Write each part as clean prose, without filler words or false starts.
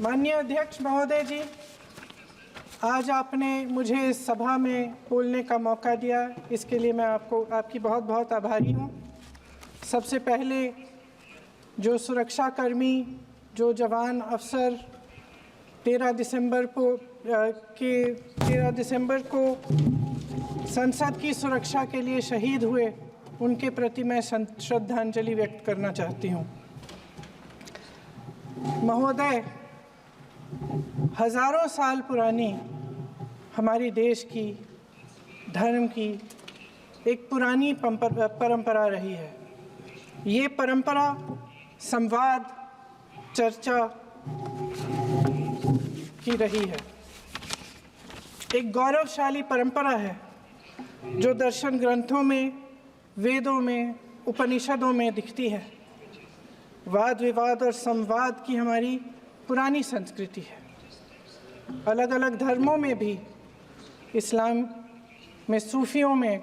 माननीय अध्यक्ष महोदय जी, आज आपने मुझे इस सभा में बोलने का मौका दिया, इसके लिए मैं आपकी बहुत बहुत आभारी हूँ। सबसे पहले जो सुरक्षाकर्मी, जो जवान अफसर 13 दिसंबर को संसद की सुरक्षा के लिए शहीद हुए, उनके प्रति मैं श्रद्धांजलि व्यक्त करना चाहती हूँ। महोदय, हजारों साल पुरानी हमारी देश की, धर्म की एक पुरानी परंपरा रही है। ये परंपरा संवाद, चर्चा की रही है। एक गौरवशाली परंपरा है जो दर्शन ग्रंथों में, वेदों में, उपनिषदों में दिखती है। वाद विवाद और संवाद की हमारी पुरानी संस्कृति है। अलग अलग धर्मों में भी, इस्लाम में, सूफियों में,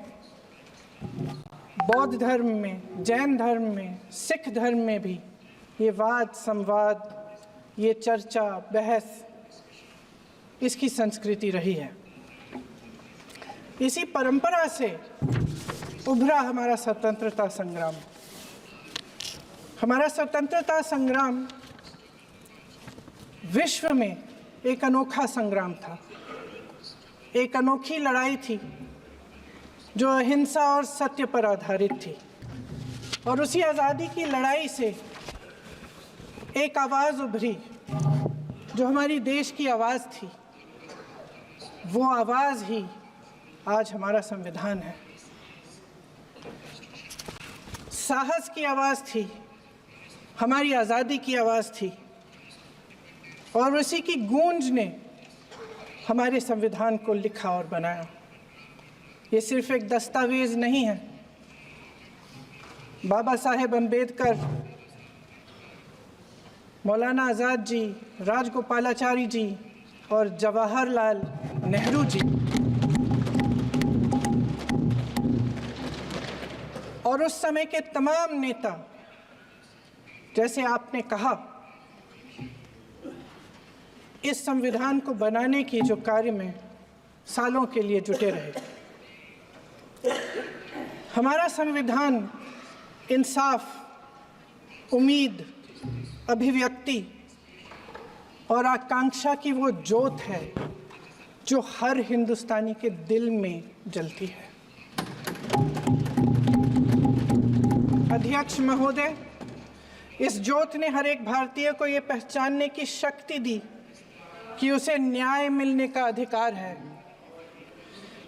बौद्ध धर्म में, जैन धर्म में, सिख धर्म में भी ये वाद संवाद, ये चर्चा बहस, इसकी संस्कृति रही है। इसी परंपरा से उभरा हमारा स्वतंत्रता संग्राम। हमारा स्वतंत्रता संग्राम विश्व में एक अनोखा संग्राम था, एक अनोखी लड़ाई थी जो अहिंसा और सत्य पर आधारित थी। और उसी आज़ादी की लड़ाई से एक आवाज़ उभरी जो हमारी देश की आवाज़ थी। वो आवाज़ ही आज हमारा संविधान है। साहस की आवाज़ थी, हमारी आज़ादी की आवाज़ थी, और उसी की गूंज ने हमारे संविधान को लिखा और बनाया। ये सिर्फ एक दस्तावेज नहीं है। बाबा साहेब अम्बेडकर, मौलाना आज़ाद जी, राजगोपालाचारी जी और जवाहरलाल नेहरू जी और उस समय के तमाम नेता, जैसे आपने कहा, इस संविधान को बनाने की जो कार्य में सालों के लिए जुटे रहे। हमारा संविधान इंसाफ, उम्मीद, अभिव्यक्ति और आकांक्षा की वो ज्योत है जो हर हिंदुस्तानी के दिल में जलती है। अध्यक्ष महोदय, इस ज्योत ने हर एक भारतीय को ये पहचानने की शक्ति दी कि उसे न्याय मिलने का अधिकार है,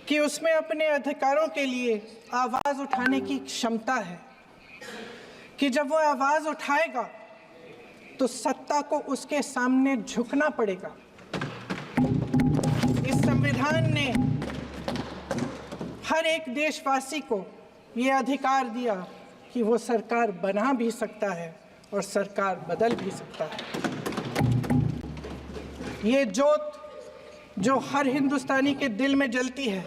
कि उसमें अपने अधिकारों के लिए आवाज़ उठाने की क्षमता है, कि जब वो आवाज़ उठाएगा तो सत्ता को उसके सामने झुकना पड़ेगा। इस संविधान ने हर एक देशवासी को ये अधिकार दिया कि वो सरकार बना भी सकता है और सरकार बदल भी सकता है। ये ज्योत जो हर हिंदुस्तानी के दिल में जलती है,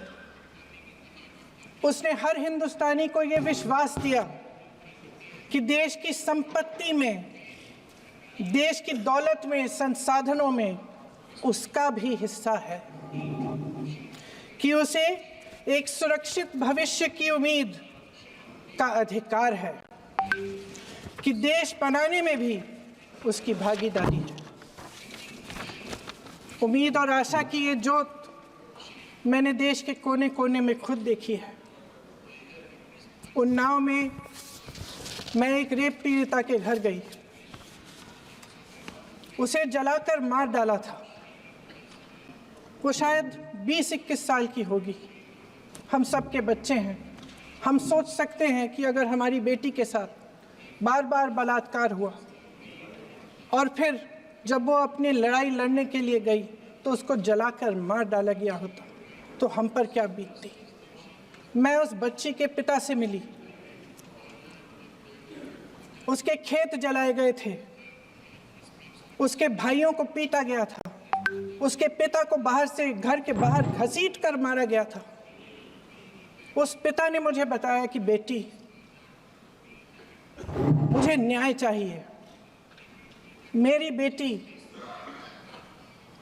उसने हर हिंदुस्तानी को ये विश्वास दिया कि देश की संपत्ति में, देश की दौलत में, संसाधनों में उसका भी हिस्सा है, कि उसे एक सुरक्षित भविष्य की उम्मीद का अधिकार है, कि देश बनाने में भी उसकी भागीदारी है। उम्मीद और आशा की ये ज्योत मैंने देश के कोने कोने में खुद देखी है। उन्नाव में मैं एक रेप पीड़िता के घर गई, उसे जलाकर मार डाला था। वो शायद 20-21 साल की होगी। हम सब के बच्चे हैं। हम सोच सकते हैं कि अगर हमारी बेटी के साथ बार बार बलात्कार हुआ और फिर जब वो अपनी लड़ाई लड़ने के लिए गई तो उसको जलाकर मार डाला गया होता तो हम पर क्या बीतती। मैं उस बच्ची के पिता से मिली। उसके खेत जलाए गए थे, उसके भाइयों को पीटा गया था, उसके पिता को बाहर से, घर के बाहर घसीट कर मारा गया था। उस पिता ने मुझे बताया कि बेटी, मुझे न्याय चाहिए। मेरी बेटी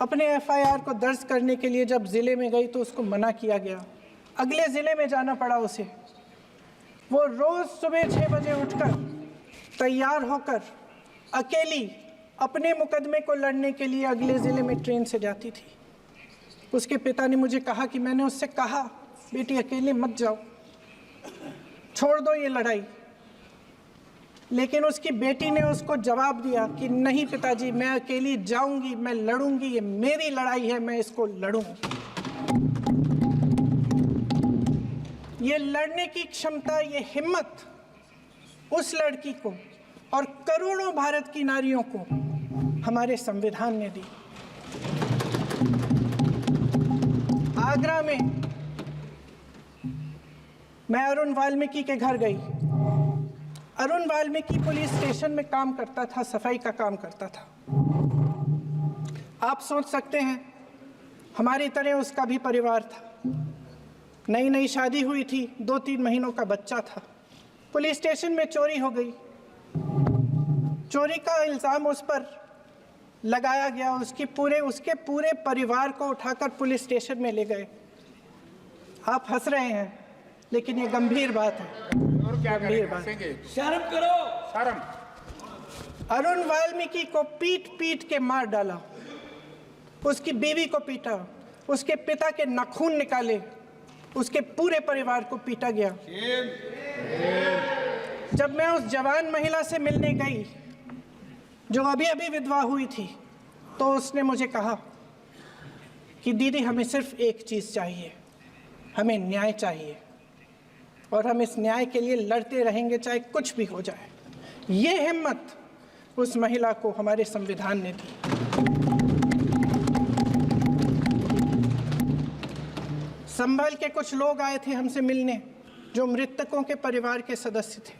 अपने एफआईआर को दर्ज करने के लिए जब ज़िले में गई तो उसको मना किया गया, अगले ज़िले में जाना पड़ा उसे। वो रोज़ सुबह 6 बजे उठकर तैयार होकर अकेली अपने मुकदमे को लड़ने के लिए अगले ज़िले में ट्रेन से जाती थी। उसके पिता ने मुझे कहा कि मैंने उससे कहा, बेटी अकेले मत जाओ, छोड़ दो ये लड़ाई। लेकिन उसकी बेटी ने उसको जवाब दिया कि नहीं पिताजी, मैं अकेली जाऊंगी, मैं लड़ूंगी, ये मेरी लड़ाई है, मैं इसको लड़ूंगी। ये लड़ने की क्षमता, ये हिम्मत उस लड़की को और करोड़ों भारत की नारियों को हमारे संविधान ने दी। आगरा में मैं अरुण वाल्मीकि के घर गई। अरुण वाल्मीकि पुलिस स्टेशन में काम करता था, सफाई का काम करता था। आप सोच सकते हैं हमारी तरह उसका भी परिवार था। नई नई शादी हुई थी, 2-3 महीनों का बच्चा था। पुलिस स्टेशन में चोरी हो गई। चोरी का इल्ज़ाम उस पर लगाया गया। उसके पूरे परिवार को उठाकर पुलिस स्टेशन में ले गए। आप हंस रहे हैं, लेकिन ये गंभीर बात है। और क्या गंभीर बात। शर्म करो, शर्म। अरुण वाल्मीकि को पीट पीट के मार डाला, उसकी बीवी को पीटा, उसके पिता के नाखून निकाले, उसके पूरे परिवार को पीटा गया। जब मैं उस जवान महिला से मिलने गई जो अभी अभी विधवा हुई थी, तो उसने मुझे कहा कि दीदी, हमें सिर्फ एक चीज़ चाहिए, हमें न्याय चाहिए और हम इस न्याय के लिए लड़ते रहेंगे, चाहे कुछ भी हो जाए। ये हिम्मत उस महिला को हमारे संविधान ने दी। संभल के कुछ लोग आए थे हमसे मिलने जो मृतकों के परिवार के सदस्य थे।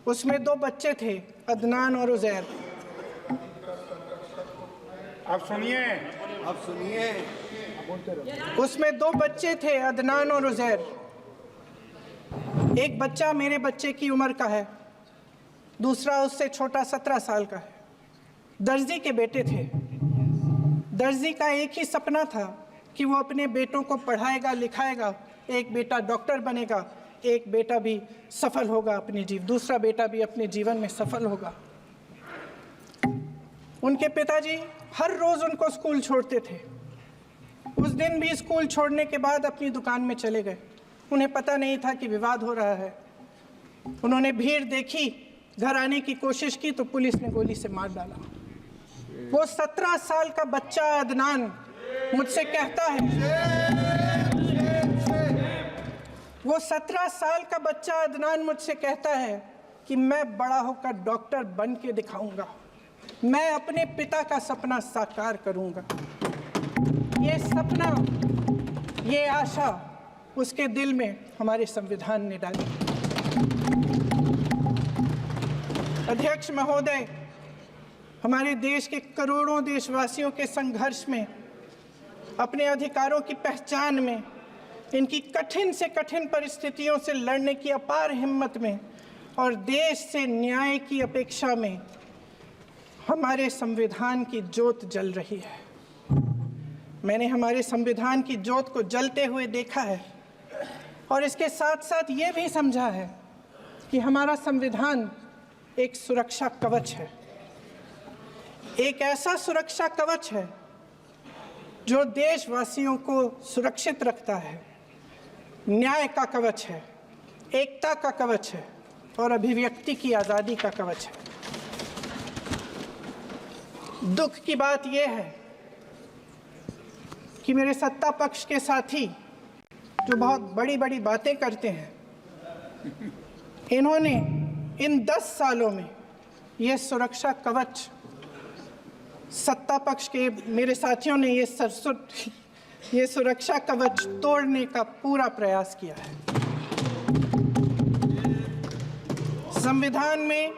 उसमें 2 बच्चे थे, अदनान और उज़ैर। अब सुनिए, उसमें 2 बच्चे थे, अदनान और उज़ैर। एक बच्चा मेरे बच्चे की उम्र का है, दूसरा उससे छोटा 17 साल का है। दर्जी के बेटे थे। दर्जी का एक ही सपना था कि वो अपने बेटों को पढ़ाएगा, लिखाएगा। एक बेटा डॉक्टर बनेगा, एक बेटा भी सफल होगा दूसरा बेटा भी अपने जीवन में सफल होगा। उनके पिताजी हर रोज उनको स्कूल छोड़ते थे। उस दिन भी स्कूल छोड़ने के बाद अपनी दुकान में चले गए। उन्हें पता नहीं था कि विवाद हो रहा है। उन्होंने भीड़ देखी, घर आने की कोशिश की तो पुलिस ने गोली से मार डाला। वो 17 साल का बच्चा अदनान मुझसे कहता है, वो 17 साल का बच्चा अदनान मुझसे कहता है कि मैं बड़ा होकर डॉक्टर बन के दिखाऊंगा, मैं अपने पिता का सपना साकार करूंगा। ये सपना, ये आशा उसके दिल में हमारे संविधान ने डाली। अध्यक्ष महोदय, हमारे देश के करोड़ों देशवासियों के संघर्ष में, अपने अधिकारों की पहचान में, इनकी कठिन से कठिन परिस्थितियों से लड़ने की अपार हिम्मत में और देश से न्याय की अपेक्षा में हमारे संविधान की ज्योत जल रही है। मैंने हमारे संविधान की ज्योत को जलते हुए देखा है और इसके साथ साथ ये भी समझा है कि हमारा संविधान एक सुरक्षा कवच है। एक ऐसा सुरक्षा कवच है जो देशवासियों को सुरक्षित रखता है, न्याय का कवच है, एकता का कवच है और अभिव्यक्ति की आज़ादी का कवच है। दुख की बात यह है कि मेरे सत्ता पक्ष के साथी जो बहुत बड़ी बड़ी बातें करते हैं, इन्होंने इन 10 सालों में ये सुरक्षा कवच, सत्ता पक्ष के मेरे साथियों ने ये सुरक्षा कवच तोड़ने का पूरा प्रयास किया है। संविधान में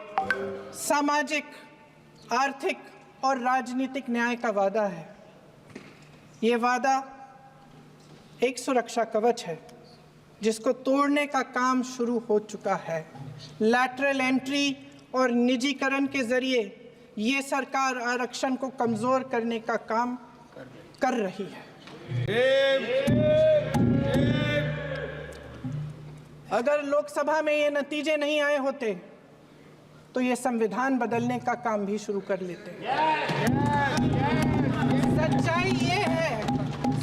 सामाजिक, आर्थिक और राजनीतिक न्याय का वादा है। ये वादा एक सुरक्षा कवच है जिसको तोड़ने का काम शुरू हो चुका है। लैटरल एंट्री और निजीकरण के जरिए ये सरकार आरक्षण को कमज़ोर करने का काम कर रही है। अगर लोकसभा में ये नतीजे नहीं आए होते तो ये संविधान बदलने का काम भी शुरू कर लेते।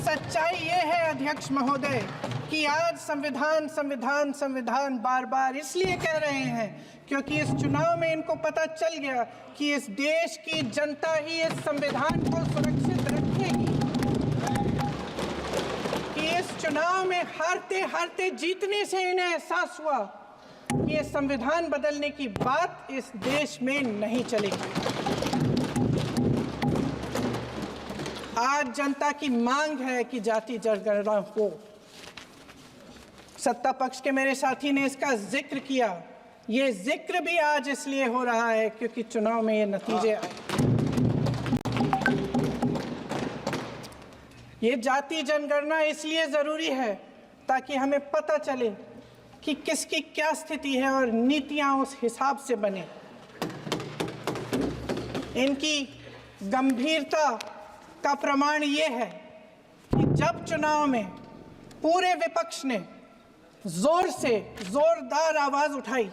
सच्चाई ये है अध्यक्ष महोदय कि आज संविधान बार इसलिए कह रहे हैं क्योंकि इस चुनाव में इनको पता चल गया कि इस देश की जनता ही इस संविधान को सुरक्षित रखेगी, कि इस चुनाव में हारते जीतने से इन्हें एहसास हुआ कि ये संविधान बदलने की बात इस देश में नहीं चलेगी। आज जनता की मांग है कि जाति जनगणना हो। सत्ता पक्ष के मेरे साथी ने इसका जिक्र किया। ये जिक्र भी आज इसलिए हो रहा है क्योंकि चुनाव में ये नतीजे आए। ये जाति जनगणना इसलिए जरूरी है ताकि हमें पता चले कि किसकी क्या स्थिति है और नीतियां उस हिसाब से बने। इनकी गंभीरता का प्रमाण ये है कि जब चुनाव में पूरे विपक्ष ने जोरदार आवाज उठाई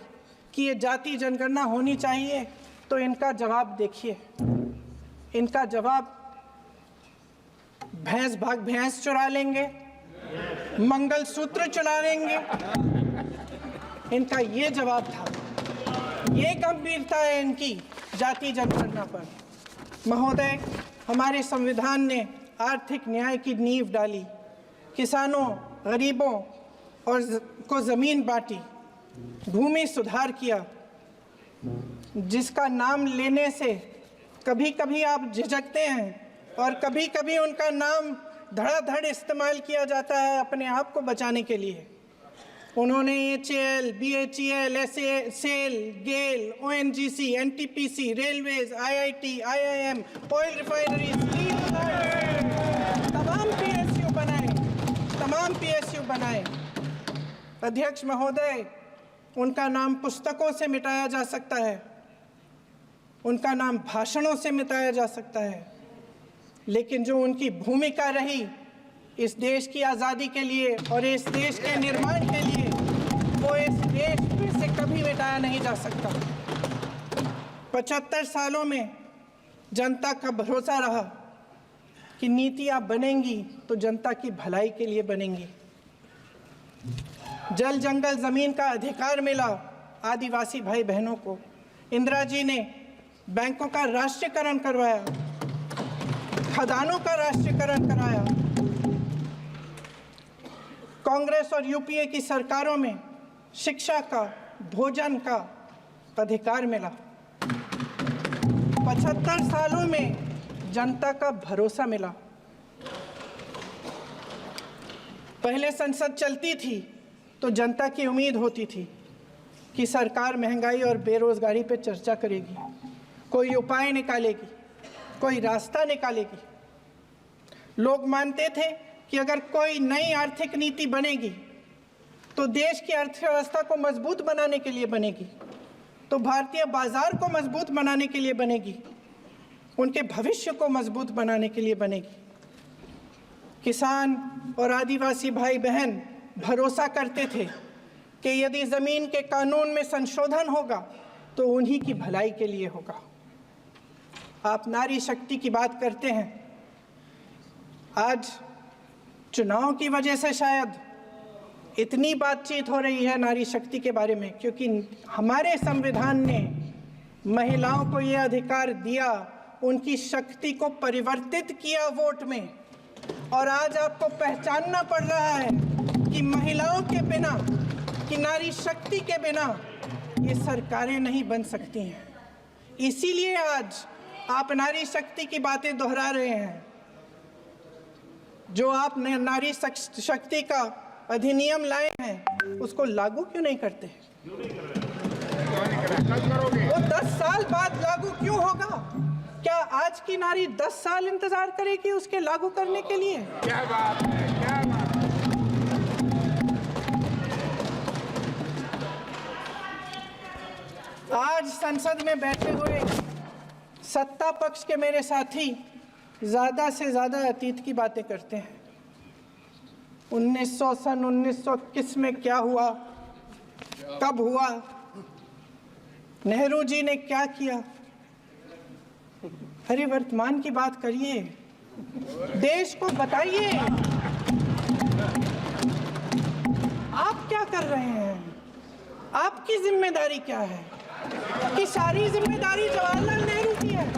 कि ये जाति जनगणना होनी चाहिए, तो इनका जवाब देखिए। इनका जवाब भैंस भाग भैंस चुरा लेंगे, मंगलसूत्र चुरा लेंगे। इनका ये जवाब था। ये गंभीरता है इनकी जाति जनगणना पर। महोदय, हमारे संविधान ने आर्थिक न्याय की नींव डाली, किसानों, गरीबों और को जमीन बांटी, भूमि सुधार किया, जिसका नाम लेने से कभी कभी आप झिझकते हैं और कभी कभी उनका नाम धड़ाधड़ इस्तेमाल किया जाता है अपने आप को बचाने के लिए। उन्होंने HAL, BHEL, SAIL, गेल, ONGC, NTPC, railways, IIT, IIM, oil refineries, तमाम PSU बनाए। अध्यक्ष महोदय, उनका नाम पुस्तकों से मिटाया जा सकता है, उनका नाम भाषणों से मिटाया जा सकता है, लेकिन जो उनकी भूमिका रही इस देश की आज़ादी के लिए और इस देश के निर्माण के लिए, वो इस देश से कभी मिटाया नहीं जा सकता। 75 सालों में जनता का भरोसा रहा कि नीतियाँ बनेंगी तो जनता की भलाई के लिए बनेंगी। जल जंगल ज़मीन का अधिकार मिला आदिवासी भाई बहनों को। इंदिरा जी ने बैंकों का राष्ट्रीयकरण करवाया, खदानों का राष्ट्रीयकरण कराया। कांग्रेस और यूपीए की सरकारों में शिक्षा का, भोजन का अधिकार मिला। 75 सालों में जनता का भरोसा मिला। पहले संसद चलती थी तो जनता की उम्मीद होती थी कि सरकार महंगाई और बेरोजगारी पर चर्चा करेगी, कोई उपाय निकालेगी, कोई रास्ता निकालेगी। लोग मानते थे कि अगर कोई नई आर्थिक नीति बनेगी तो देश की अर्थव्यवस्था को मजबूत बनाने के लिए बनेगी, तो भारतीय बाजार को मजबूत बनाने के लिए बनेगी, उनके भविष्य को मजबूत बनाने के लिए बनेगी। किसान और आदिवासी भाई बहन भरोसा करते थे कि यदि ज़मीन के कानून में संशोधन होगा तो उन्हीं की भलाई के लिए होगा। आप नारी शक्ति की बात करते हैं। आज चुनाव की वजह से शायद इतनी बातचीत हो रही है नारी शक्ति के बारे में, क्योंकि हमारे संविधान ने महिलाओं को ये अधिकार दिया, उनकी शक्ति को परिवर्तित किया वोट में। और आज आपको पहचानना पड़ रहा है कि महिलाओं के बिना, कि नारी शक्ति के बिना ये सरकारें नहीं बन सकती हैं। इसीलिए आज आप नारी शक्ति की बातें दोहरा रहे हैं। जो आप नारी शक्ति का अधिनियम लाए हैं उसको लागू क्यों नहीं करते? वो 10 साल बाद लागू क्यों होगा? क्या आज की नारी 10 साल इंतजार करेगी उसके लागू करने के लिए? क्या बात है, क्या बात है। आज संसद में बैठे हुए सत्ता पक्ष के मेरे साथी ज़्यादा से ज़्यादा अतीत की बातें करते हैं। 1921 में क्या हुआ, कब हुआ, नेहरू जी ने क्या किया। अरे वर्तमान की बात करिए, देश को बताइए आप क्या कर रहे हैं, आपकी जिम्मेदारी क्या है। कि सारी जिम्मेदारी जवाहरलाल नेहरू की है।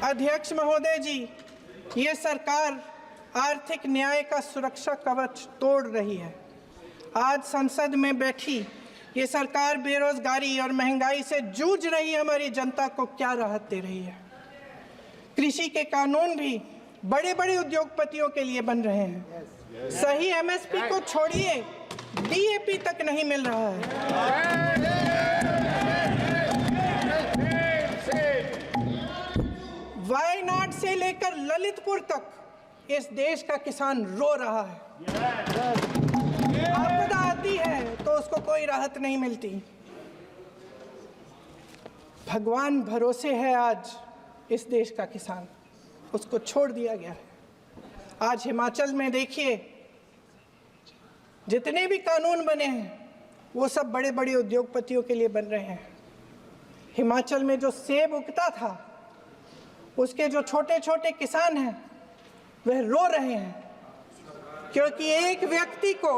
अध्यक्ष महोदय जी, ये सरकार आर्थिक न्याय का सुरक्षा कवच तोड़ रही है। आज संसद में बैठी ये सरकार बेरोजगारी और महंगाई से जूझ रही हमारी जनता को क्या राहत दे रही है। कृषि के कानून भी बड़े बड़े उद्योगपतियों के लिए बन रहे हैं। सही एमएसपी को छोड़िए, डीएपी तक नहीं मिल रहा है। वायनाड से लेकर ललितपुर तक इस देश का किसान रो रहा है। आपदा आती है तो उसको कोई राहत नहीं मिलती। भगवान भरोसे है आज इस देश का किसान, उसको छोड़ दिया गया है। आज हिमाचल में देखिए, जितने भी कानून बने हैं वो सब बड़े बड़े उद्योगपतियों के लिए बन रहे हैं। हिमाचल में जो सेब उगता था, उसके जो छोटे छोटे किसान हैं वह रो रहे हैं, क्योंकि एक व्यक्ति के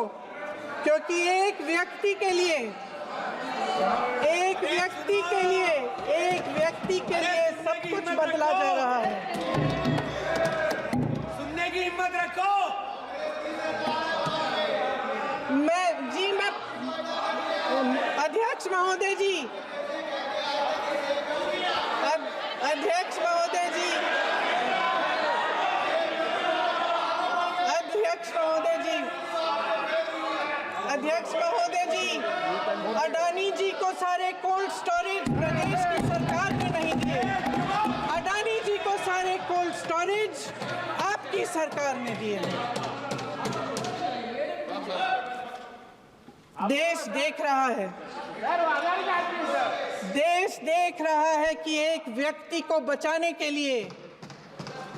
लिए सब कुछ बदला जा रहा है। सुनने की हिम्मत रखो। अध्यक्ष महोदय जी, अध्यक्ष महोदय जी, अडानी जी को सारे कोल्ड स्टोरेज प्रदेश की सरकार ने नहीं दिए। अडानी जी को सारे कोल्ड स्टोरेज आपकी सरकार ने दिए। देश देख रहा है कि एक व्यक्ति को बचाने के लिए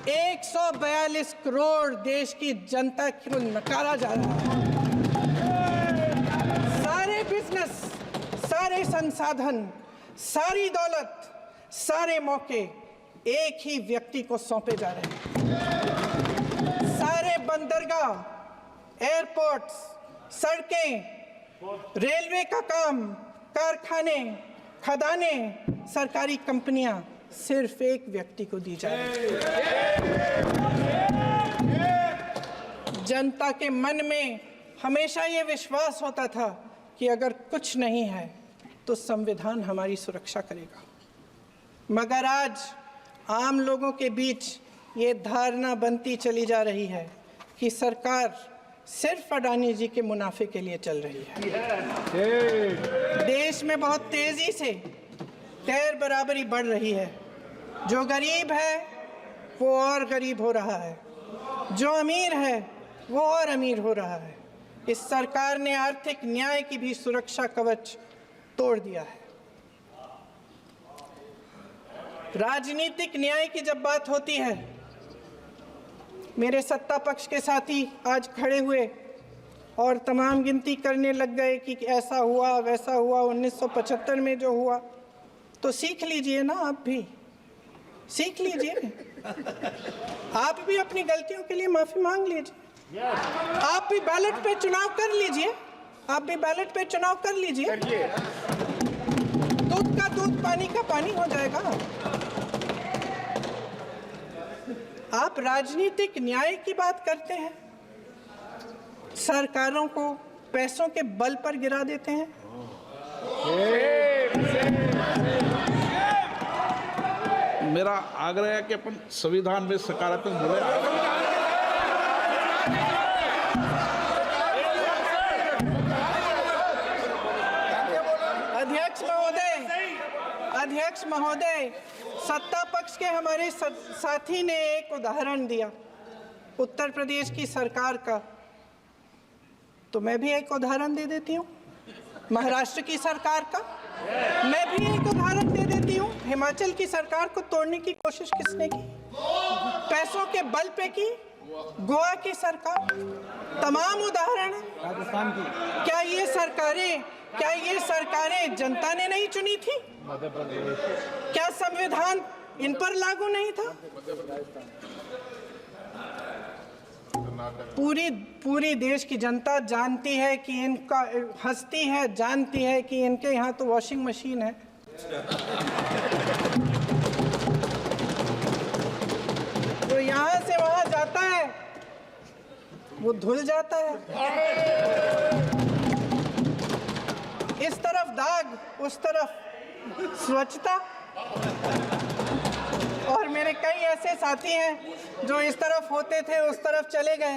142 करोड़ देश की जनता को नकारा जा रहा है। सारे बिजनेस, सारे संसाधन, सारी दौलत, सारे मौके एक ही व्यक्ति को सौंपे जा रहे हैं। सारे बंदरगाह, एयरपोर्ट्स, सड़कें, रेलवे का काम, कारखाने, खदाने, सरकारी कंपनियां सिर्फ एक व्यक्ति को दी जा रही है। जनता के मन में हमेशा ये विश्वास होता था कि अगर कुछ नहीं है तो संविधान हमारी सुरक्षा करेगा, मगर आज आम लोगों के बीच ये धारणा बनती चली जा रही है कि सरकार सिर्फ अडानी जी के मुनाफे के लिए चल रही है। देश में बहुत तेजी से गैर बराबरी बढ़ रही है। जो गरीब है वो और गरीब हो रहा है, जो अमीर है वो और अमीर हो रहा है। इस सरकार ने आर्थिक न्याय की भी सुरक्षा कवच तोड़ दिया है। राजनीतिक न्याय की जब बात होती है, मेरे सत्ता पक्ष के साथी आज खड़े हुए और तमाम गिनती करने लग गए कि ऐसा हुआ वैसा हुआ, 1975 में जो हुआ। तो सीख लीजिए ना, आप भी सीख लीजिए। आप भी अपनी गलतियों के लिए माफी मांग लीजिए। आप भी बैलेट पे चुनाव कर लीजिए। दूध का दूध, पानी का पानी हो जाएगा। आप राजनीतिक न्याय की बात करते हैं, सरकारों को पैसों के बल पर गिरा देते हैं। मेरा आग्रह है कि अपन संविधान में सकारात्मक बोले। अध्यक्ष महोदय, सत्ता पक्ष के हमारे साथी ने एक उदाहरण दिया उत्तर प्रदेश की सरकार का, तो मैं भी एक उदाहरण दे देती हूँ महाराष्ट्र की सरकार का। मैं भी एक उदाहरण दे देती हूँ। हिमाचल की सरकार को तोड़ने की कोशिश किसने की? पैसों के बल पे की गोवा की सरकार। तमाम उदाहरण है। राजस्थान की, क्या ये सरकारें जनता ने नहीं चुनी थी? मध्य प्रदेश, क्या संविधान इन पर लागू नहीं था? पूरी देश की जनता जानती है कि इनका हंसती है, जानती है कि इनके यहाँ तो वॉशिंग मशीन है। तो यहाँ से वहाँ जाता है, वो धुल जाता है। इस तरफ दाग, उस तरफ स्वच्छता। और मेरे कई ऐसे साथी हैं जो इस तरफ होते थे उस तरफ चले गए,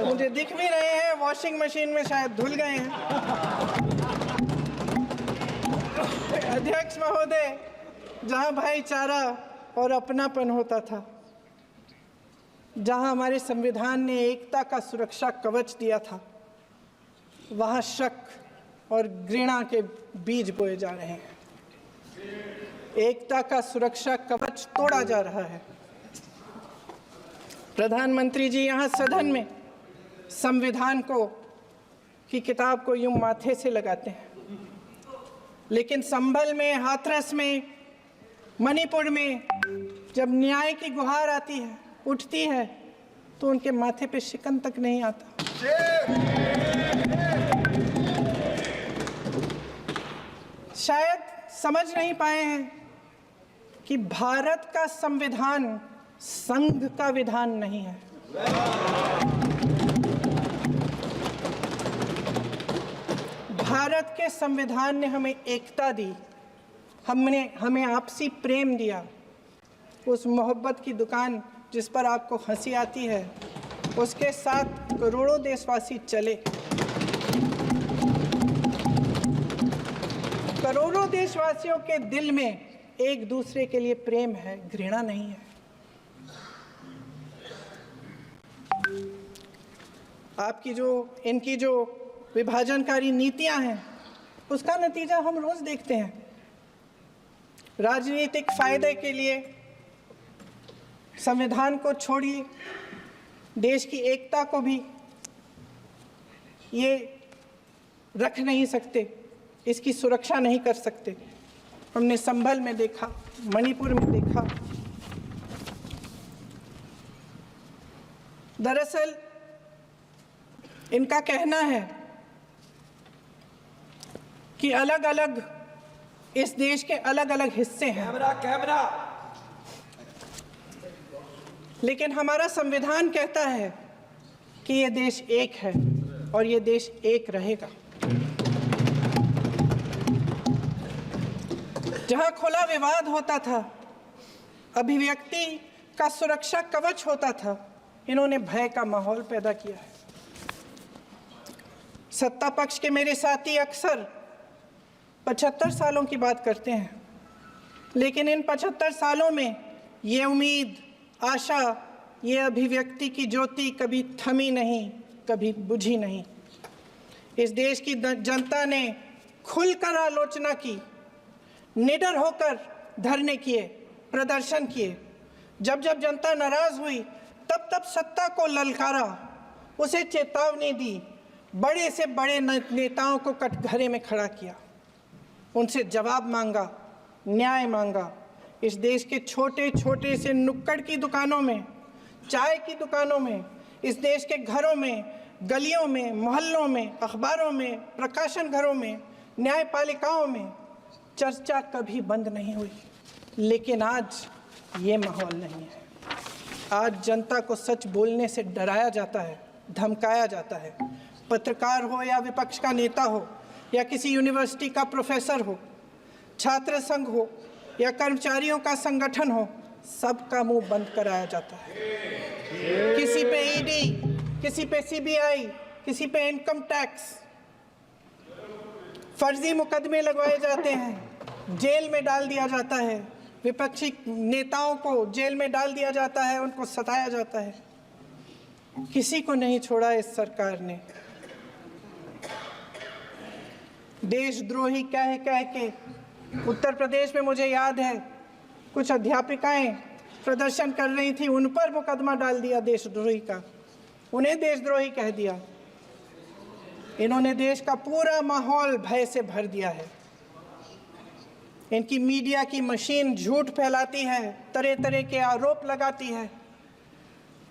मुझे दिख भी रहे हैं, वॉशिंग मशीन में शायद धुल गए हैं। अध्यक्ष महोदय, जहां भाईचारा और अपनापन होता था, जहां हमारे संविधान ने एकता का सुरक्षा कवच दिया था, वहां शक और घृणा के बीज बोए जा रहे हैं। एकता का सुरक्षा कवच तोड़ा जा रहा है। प्रधानमंत्री जी यहाँ सदन में संविधान की किताब को यूं माथे से लगाते हैं, लेकिन संभल में, हाथरस में, मणिपुर में जब न्याय की गुहार आती है, उठती है, तो उनके माथे पे शिकन तक नहीं आता। शायद समझ नहीं पाए हैं कि भारत का संविधान संघ का विधान नहीं है। भारत के संविधान ने हमें एकता दी, हमें आपसी प्रेम दिया। उस मोहब्बत की दुकान जिस पर आपको हंसी आती है, उसके साथ करोड़ों देशवासी चले। करोड़ों देशवासियों के दिल में एक दूसरे के लिए प्रेम है, घृणा नहीं है। इनकी जो विभाजनकारी नीतियां हैं, उसका नतीजा हम रोज देखते हैं। राजनीतिक फायदे के लिए संविधान को छोड़िए, देश की एकता को भी ये रख नहीं सकते, इसकी सुरक्षा नहीं कर सकते। हमने संभल में देखा, मणिपुर में देखा। दरअसल इनका कहना है कि अलग अलग इस देश के अलग अलग हिस्से हैं। कैमरा लेकिन हमारा संविधान कहता है कि ये देश एक है और ये देश एक रहेगा। जहां खुला विवाद होता था, अभिव्यक्ति का सुरक्षा कवच होता था, इन्होंने भय का माहौल पैदा किया है। सत्ता पक्ष के मेरे साथी अक्सर 75 सालों की बात करते हैं, लेकिन इन 75 सालों में ये उम्मीद, आशा, ये अभिव्यक्ति की ज्योति कभी थमी नहीं, कभी बुझी नहीं। इस देश की जनता ने खुलकर आलोचना की, निडर होकर धरने किए, प्रदर्शन किए। जब जब जनता नाराज हुई, तब तब सत्ता को ललकारा, उसे चेतावनी दी, बड़े से बड़े नेताओं को कटघरे में खड़ा किया, उनसे जवाब मांगा, न्याय मांगा। इस देश के छोटे छोटे से नुक्कड़ की दुकानों में, चाय की दुकानों में, इस देश के घरों में, गलियों में, मोहल्लों में, अखबारों में, प्रकाशन घरों में, न्यायपालिकाओं में चर्चा कभी बंद नहीं हुई। लेकिन आज ये माहौल नहीं है। आज जनता को सच बोलने से डराया जाता है, धमकाया जाता है। पत्रकार हो या विपक्ष का नेता हो या किसी यूनिवर्सिटी का प्रोफेसर हो, छात्र संघ हो या कर्मचारियों का संगठन हो, सबका मुंह बंद कराया जाता है। किसी पे ईडी, किसी पे सीबीआई, किसी पे इनकम टैक्स, फर्जी मुकदमे लगवाए जाते हैं, जेल में डाल दिया जाता है, विपक्षी नेताओं को जेल में डाल दिया जाता है, उनको सताया जाता है। किसी को नहीं छोड़ा इस सरकार ने। देशद्रोही कह कह के उत्तर प्रदेश में मुझे याद है कुछ अध्यापिकाएं प्रदर्शन कर रही थी, उन पर मुकदमा डाल दिया देशद्रोही का, उन्हें देशद्रोही कह दिया। इन्होंने देश का पूरा माहौल भय से भर दिया है। इनकी मीडिया की मशीन झूठ फैलाती है, तरह तरह के आरोप लगाती है,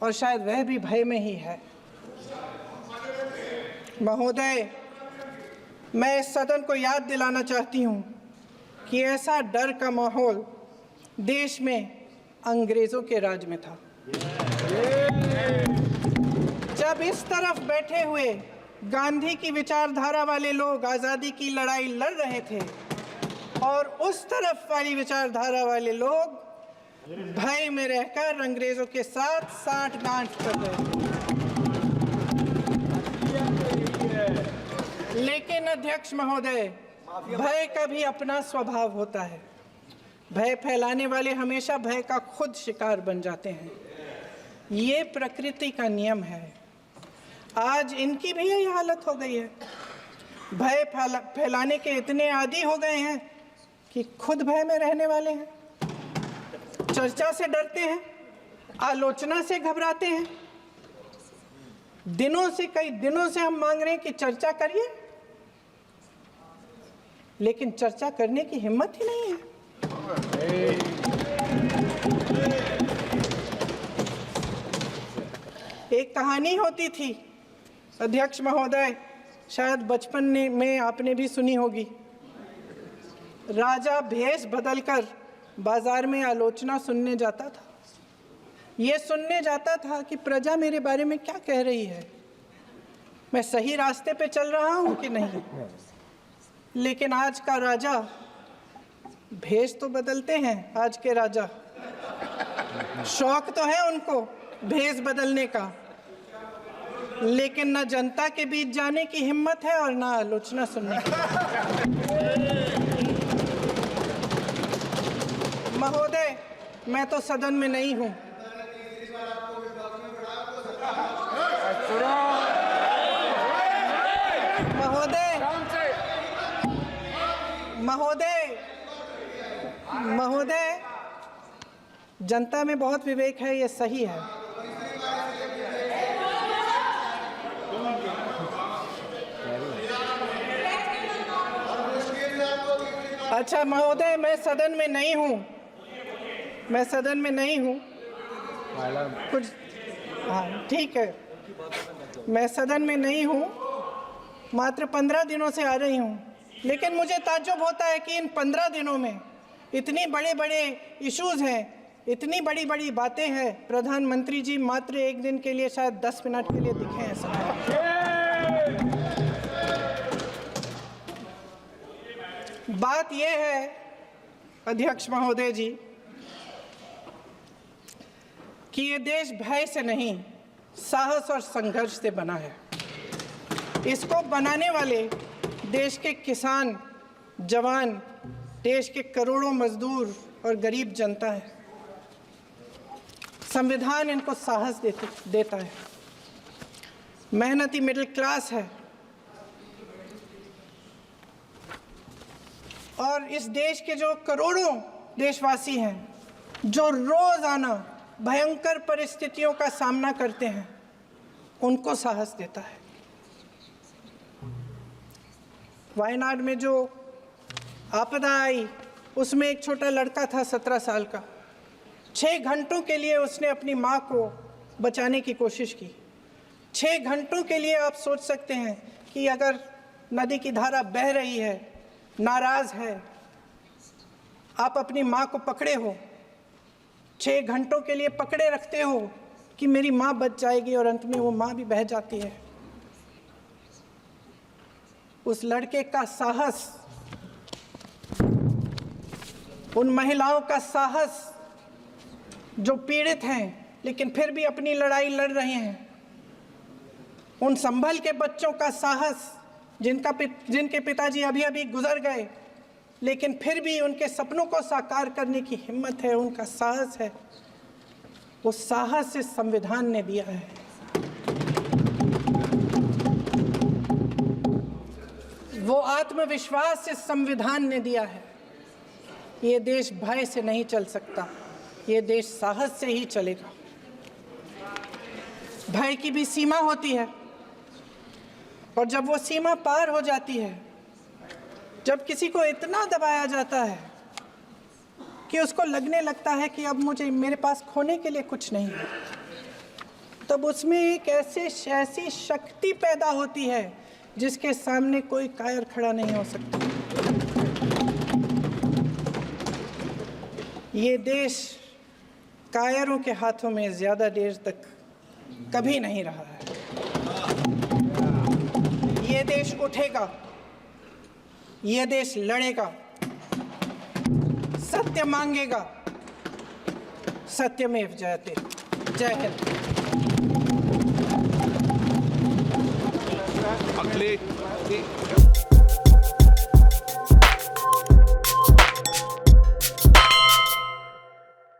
और शायद वह भी भय में ही है। महोदय, मैं इस सदन को याद दिलाना चाहती हूँ कि ऐसा डर का माहौल देश में अंग्रेजों के राज में था। जब इस तरफ बैठे हुए गांधी की विचारधारा वाले लोग आज़ादी की लड़ाई लड़ रहे थे और उस तरफ वाली विचारधारा वाले लोग भय में रहकर अंग्रेजों के साथ साठ-गांठ कर रहे थे। लेकिन अध्यक्ष महोदय, भय का भी अपना स्वभाव होता है। भय फैलाने वाले हमेशा भय का खुद शिकार बन जाते हैं। ये प्रकृति का नियम है। आज इनकी भी यही हालत हो गई है। भय फैलाने के इतने आदी हो गए हैं कि खुद भय में रहने वाले हैं, चर्चा से डरते हैं, आलोचना से घबराते हैं। कई दिनों से हम मांग रहे हैं कि चर्चा करिए, लेकिन चर्चा करने की हिम्मत ही नहीं है। एक कहानी होती थी अध्यक्ष महोदय, शायद बचपन में आपने भी सुनी होगी। राजा भेष बदलकर बाजार में आलोचना सुनने जाता था। ये सुनने जाता था कि प्रजा मेरे बारे में क्या कह रही है, मैं सही रास्ते पे चल रहा हूँ कि नहीं। लेकिन आज का राजा, भेष तो बदलते हैं आज के राजा, शौक तो है उनको भेष बदलने का, लेकिन न जनता के बीच जाने की हिम्मत है और न आलोचना सुनने की। महोदय, मैं तो सदन में नहीं हूं। महोदय, जनता में बहुत विवेक है, ये सही है। अच्छा महोदय, मैं सदन में नहीं हूँ, कुछ हाँ ठीक है, मैं सदन में नहीं हूँ, मात्र 15 दिनों से आ रही हूँ। लेकिन मुझे ताज्जुब होता है कि इन 15 दिनों में इतनी बड़े इश्यूज़ हैं, इतनी बड़ी बातें हैं। प्रधानमंत्री जी मात्र एक दिन के लिए, शायद 10 मिनट के लिए दिखे हैं सब। बात यह है अध्यक्ष महोदय जी कि ये देश भय से नहीं, साहस और संघर्ष से बना है। इसको बनाने वाले देश के किसान, जवान, देश के करोड़ों मजदूर और गरीब जनता है। संविधान इनको साहस देता है। मेहनती मिडिल क्लास है और इस देश के जो करोड़ों देशवासी हैं, जो रोजाना भयंकर परिस्थितियों का सामना करते हैं, उनको साहस देता है। वायनाड में जो आपदा आई, उसमें एक छोटा लड़का था 17 साल का। 6 घंटों के लिए उसने अपनी माँ को बचाने की कोशिश की। 6 घंटों के लिए आप सोच सकते हैं कि अगर नदी की धारा बह रही है, नाराज़ है, आप अपनी माँ को पकड़े हो, 6 घंटों के लिए पकड़े रखते हो कि मेरी माँ बच जाएगी, और अंत में वो माँ भी बह जाती है। उस लड़के का साहस, उन महिलाओं का साहस जो पीड़ित हैं लेकिन फिर भी अपनी लड़ाई लड़ रहे हैं, उन संभल के बच्चों का साहस जिनके पिताजी अभी अभी गुजर गए लेकिन फिर भी उनके सपनों को साकार करने की हिम्मत है, उनका साहस है। वो साहस इस संविधान ने दिया है। वो आत्मविश्वास इस संविधान ने दिया है। ये देश भय से नहीं चल सकता, ये देश साहस से ही चलेगा। भय की भी सीमा होती है, और जब वो सीमा पार हो जाती है, जब किसी को इतना दबाया जाता है कि उसको लगने लगता है कि अब मेरे पास खोने के लिए कुछ नहीं है, तब उसमें एक ऐसी शक्ति पैदा होती है जिसके सामने कोई कायर खड़ा नहीं हो सकता। ये देश कायरों के हाथों में ज्यादा देर तक कभी नहीं रहा है। ये देश उठेगा, ये देश लड़ेगा, सत्य मांगेगा, सत्यमेव जयते। जय हिंद। अगले